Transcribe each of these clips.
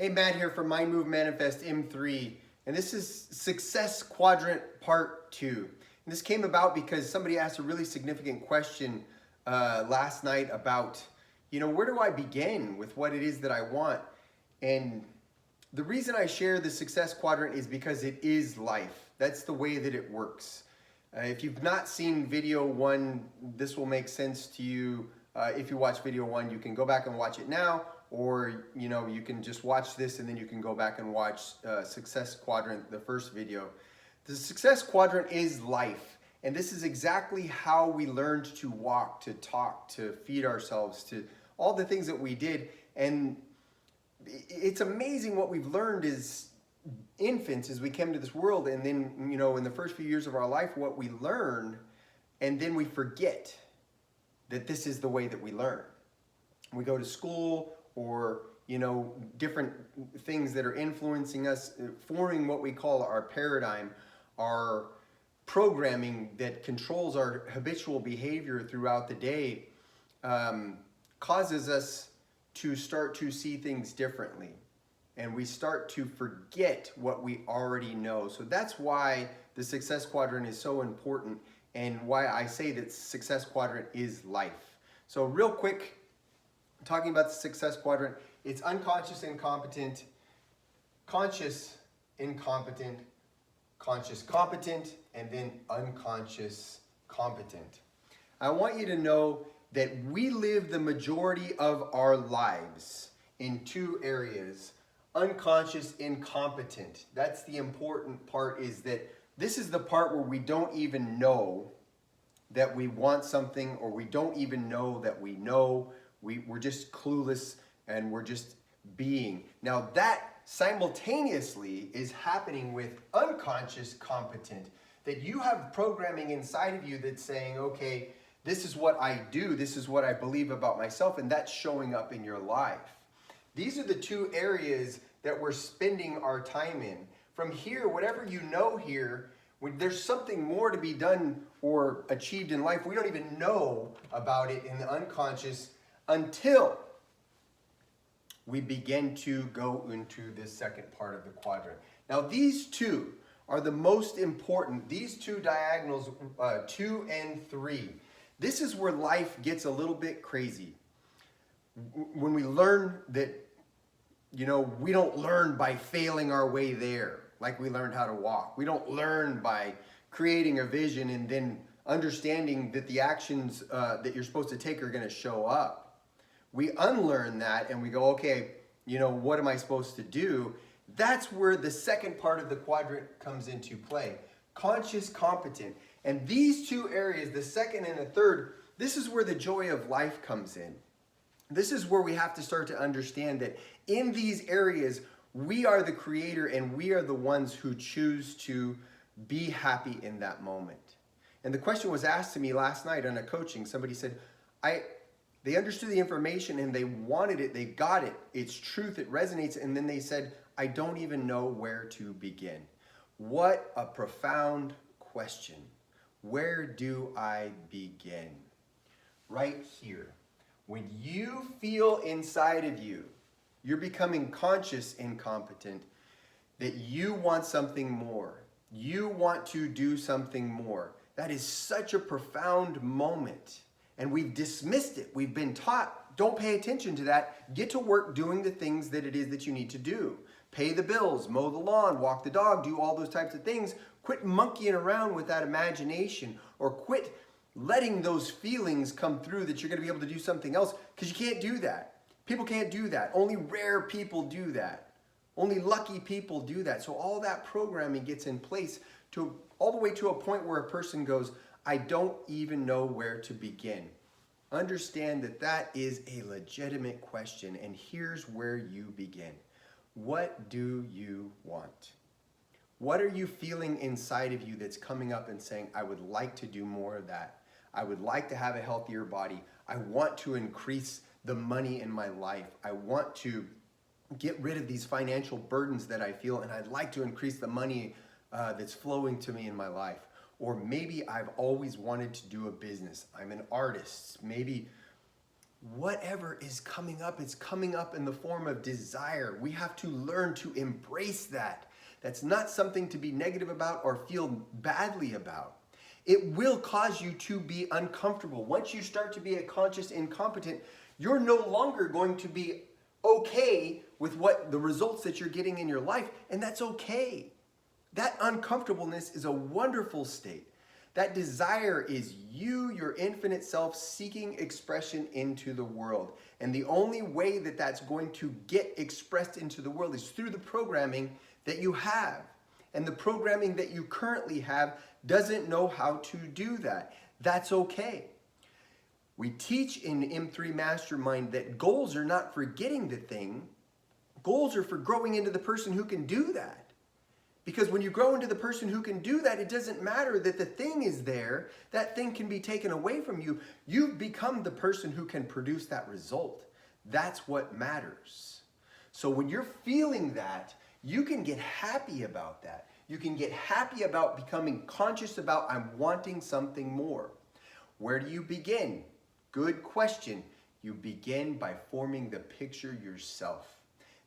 Hey, Matt here from Mind Move Manifest M3, and this is Success Quadrant Part 2. And this came about because somebody asked a really significant question last night about, where do I begin with what it is that I want? And the reason I share the Success Quadrant is because it is life. That's the way that it works. If you've not seen video 1, this will make sense to you. If you watch video 1, you can go back and watch it now, or you can just watch this and then you can go back and watch Success Quadrant, the first video. The Success Quadrant is life, and this is exactly how we learned to walk, to talk, to feed ourselves, to all the things that we did. And it's amazing what we've learned as infants as we came to this world, and then in the first few years of our life, what we learn, and then we forget that this is the way that we learn. We go to school, or different things that are influencing us, forming what we call our paradigm, our programming that controls our habitual behavior throughout the day, causes us to start to see things differently, and we start to forget what we already know. So that's why the Success Quadrant is so important, and why I say that Success Quadrant is life. So real quick, talking about the Success Quadrant, it's unconscious incompetent, conscious incompetent, conscious competent, and then unconscious competent. I want you to know that we live the majority of our lives in 2 areas. Unconscious incompetent. That's the important part, is that this is the part where we don't even know that we want something, or we don't even know that we know. We're just clueless, and we're just being. Now that simultaneously is happening with unconscious competent, that you have programming inside of you that's saying, okay, this is what I do, this is what I believe about myself, and that's showing up in your life. These are the 2 areas that we're spending our time in. From here, whatever you know here, when there's something more to be done or achieved in life, we don't even know about it in the unconscious until we begin to go into this second part of the quadrant. Now these 2 are the most important. These 2 diagonals, 2 and 3. This is where life gets a little bit crazy. When we learn that, we don't learn by failing our way there, like we learned how to walk. We don't learn by creating a vision and then understanding that the actions that you're supposed to take are going to show up. We unlearn that and we go, okay, what am I supposed to do? That's where the second part of the quadrant comes into play. Conscious competent. And these 2 areas, the second and the third, this is where the joy of life comes in. This is where we have to start to understand that in these areas, we are the creator, and we are the ones who choose to be happy in that moment. And the question was asked to me last night on a coaching. Somebody said, they understood the information and they wanted it, they got it, it's truth, it resonates, and then they said, I don't even know where to begin. What a profound question. Where do I begin? Right here. When you feel inside of you, you're becoming conscious incompetent, that you want something more. You want to do something more. That is such a profound moment. And we've dismissed it. We've been taught, don't pay attention to that. Get to work doing the things that it is that you need to do. Pay the bills, mow the lawn, walk the dog, do all those types of things. Quit monkeying around with that imagination, or quit letting those feelings come through that you're going to be able to do something else, because you can't do that. People can't do that. Only rare people do that. Only lucky people do that. So all that programming gets in place to all the way to a point where a person goes, I don't even know where to begin. Understand that that is a legitimate question, and here's where you begin. What do you want? What are you feeling inside of you that's coming up and saying, I would like to do more of that. I would like to have a healthier body. I want to increase the money in my life. I want to get rid of these financial burdens that I feel, and I'd like to increase the money that's flowing to me in my life. Or maybe I've always wanted to do a business. I'm an artist. Maybe whatever is coming up, it's coming up in the form of desire. We have to learn to embrace that. That's not something to be negative about or feel badly about. It will cause you to be uncomfortable. Once you start to be a conscious incompetent, you're no longer going to be okay with what the results that you're getting in your life, and that's okay. That uncomfortableness is a wonderful state. That desire is you, your infinite self, seeking expression into the world. And the only way that that's going to get expressed into the world is through the programming that you have. And the programming that you currently have doesn't know how to do that. That's okay. We teach in M3 Mastermind that goals are not for getting the thing. Goals are for growing into the person who can do that. Because when you grow into the person who can do that, it doesn't matter that the thing is there. That thing can be taken away from you. You've become the person who can produce that result. That's what matters. So when you're feeling that, you can get happy about that. You can get happy about becoming conscious about, I'm wanting something more. Where do you begin? Good question. You begin by forming the picture yourself.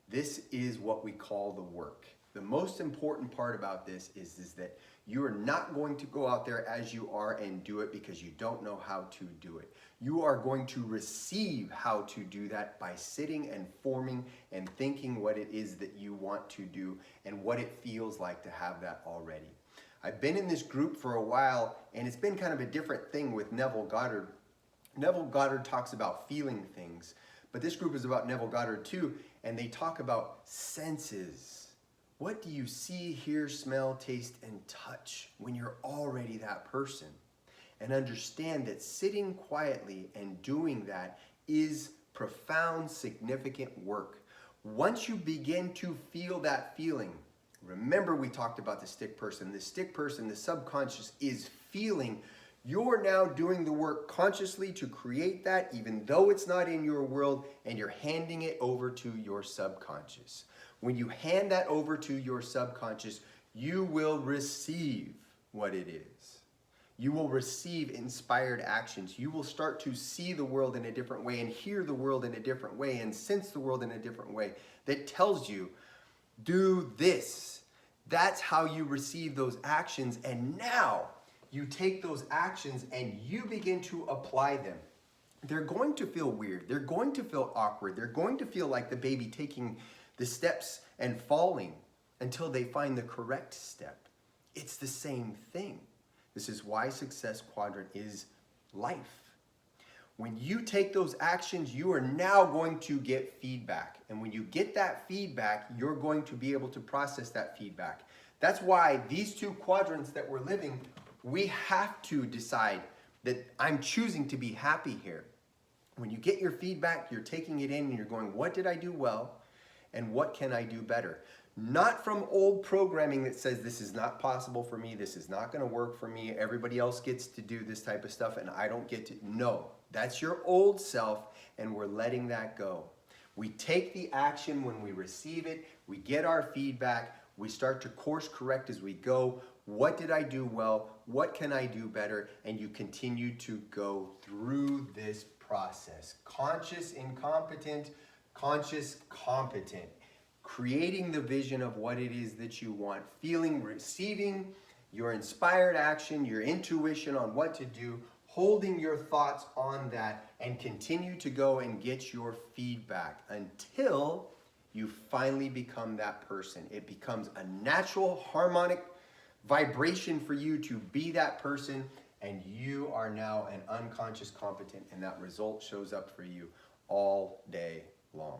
This is what we call the work. The most important part about this is that you are not going to go out there as you are and do it because you don't know how to do it. You are going to receive how to do that by sitting and forming and thinking what it is that you want to do and what it feels like to have that already. I've been in this group for a while, and it's been kind of a different thing with Neville Goddard. Neville Goddard talks about feeling things, but this group is about Neville Goddard too, and they talk about senses. What do you see, hear, smell, taste, and touch when you're already that person? And understand that sitting quietly and doing that is profound, significant work. Once you begin to feel that feeling, remember we talked about the stick person. The stick person, the subconscious, is feeling. You're now doing the work consciously to create that, even though it's not in your world, and you're handing it over to your subconscious. When you hand that over to your subconscious, you will receive what it is. You will receive inspired actions. You will start to see the world in a different way and hear the world in a different way and sense the world in a different way that tells you, do this. That's how you receive those actions. And now you take those actions and you begin to apply them. They're going to feel weird. They're going to feel awkward. They're going to feel like the baby taking the steps and falling until they find the correct step. It's the same thing. This is why Success Quadrant is life. When you take those actions, you are now going to get feedback. And when you get that feedback, you're going to be able to process that feedback. That's why these two quadrants that we're living, we have to decide that I'm choosing to be happy here. When you get your feedback, you're taking it in and you're going, what did I do well? And what can I do better? Not from old programming that says this is not possible for me, this is not going to work for me, everybody else gets to do this type of stuff and I don't get to. No, that's your old self, and we're letting that go. We take the action when we receive it, we get our feedback, we start to course correct as we go. What did I do well? What can I do better? And you continue to go through this process. Conscious incompetent, conscious competent. Creating the vision of what it is that you want, feeling, receiving your inspired action, your intuition on what to do, holding your thoughts on that, and continue to go and get your feedback until you finally become that person. It becomes a natural harmonic vibration for you to be that person, and you are now an unconscious competent, and that result shows up for you all day long.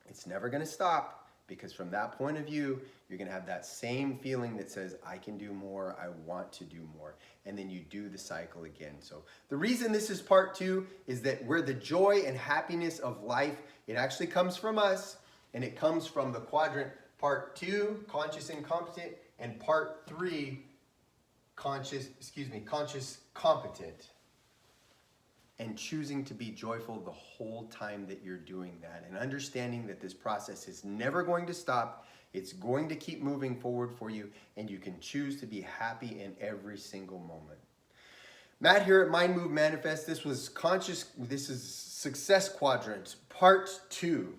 It's never going to stop, because from that point of view, you're going to have that same feeling that says, I can do more, I want to do more. And then you do the cycle again. So the reason this is part 2 is that we're the joy and happiness of life. It actually comes from us, and it comes from the quadrant part 2, conscious incompetent, and part 3, conscious competent. And choosing to be joyful the whole time that you're doing that, and understanding that this process is never going to stop. It's going to keep moving forward for you, and you can choose to be happy in every single moment. Matt here at Mind Move Manifest. This is Success Quadrant Part 2.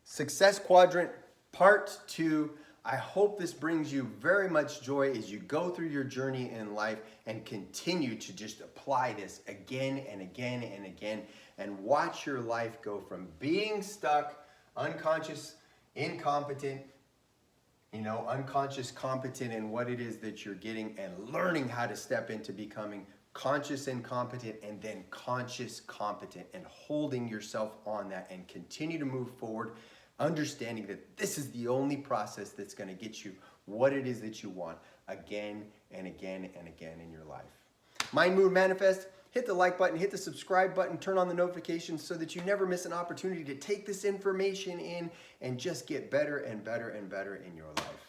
Success Quadrant Part 2. I hope this brings you very much joy as you go through your journey in life and continue to just apply this again and again and again and watch your life go from being stuck, unconscious, incompetent, unconscious competent in what it is that you're getting, and learning how to step into becoming conscious and competent, and then conscious competent, and holding yourself on that and continue to move forward, understanding that this is the only process that's going to get you what it is that you want again and again and again in your life. Mind Move Manifest. Hit the like button, hit the subscribe button, turn on the notifications so that you never miss an opportunity to take this information in and just get better and better and better in your life.